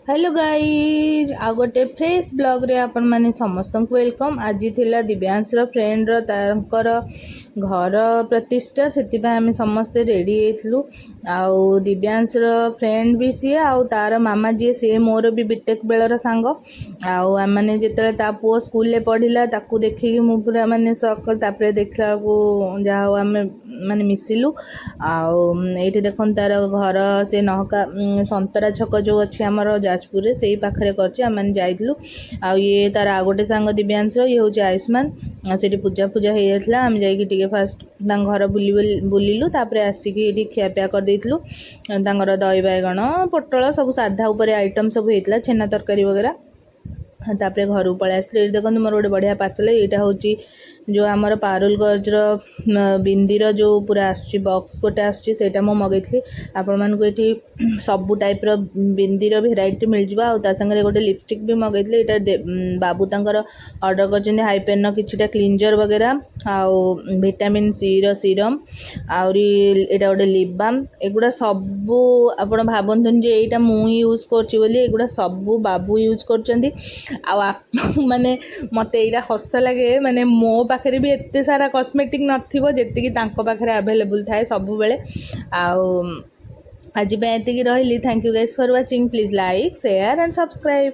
Hello guys आ गोटे fresh blog रे आपण माने समस्त वेलकम। आज थिला दिव्यांशर फ्रेंड तांकर घर प्रतिष्ठा से आम समस्ते रेडी होइथलु। आउ दिव्यांशर फ्रेंड भी सी आउ तार मामा जी सी मोर भी बीटेक बेलर सांग। आउ आम मैंने जिते ता पुओ स्कूल ले पढ़िला ताकू देखिकी मु पूरा माने सक तापर देखला को जहा आम माने मिसिलु। आउ एठी देखन तार घर से नहका संतरा छक जो अच्छे आमर जाजपुर से ही पाखे कर जाइलु। आ ये तार आ गोटे सांग दिव्यांश ये हूँ आयुष्मान से पूजा पूजा हो जाता आम जाइए फास्ट घर बुलिलु तापर आसिकी ये खियापिया कर देइथलु। तांकर दही बाइगण पोटल सब साधा उपर आइटम सब होता छेना तरकारी वगैरह। तापर घर पलि आसती देखो मोर गोटे बढ़िया पार्सल यहाँ हूँ जो आमर पारुलगंजर बिंदीर जो पूरा आसुची बॉक्स गोटे आसटा मु मगैली आपण मानक ये सबू टाइप्र बिंदीर भेराइटी मिल जावा। आ सागर गोटे लिपस्टिक भी मगैली ये बाबू तंकर ऑर्डर कर हाइपेन किछटा क्लींजर वगैरह आउ विटामिन सी सीरम आउरी एटा गोटे लिप बाम एगुड़ा सबू आपण भावतुन जे एटा मु यूज करची बोली एगुड़ा सबू बाबू यूज करचंदी। माने मते एटा हस लगे माने मो पाखे भी एते सारा कॉस्मेटिक नथिबो जेतिकी तांको पाखे अवेलेबल थाए सबु बेले। आउ आज एतिकी रहिली। Thank you guys for watching. Please like share and subscribe.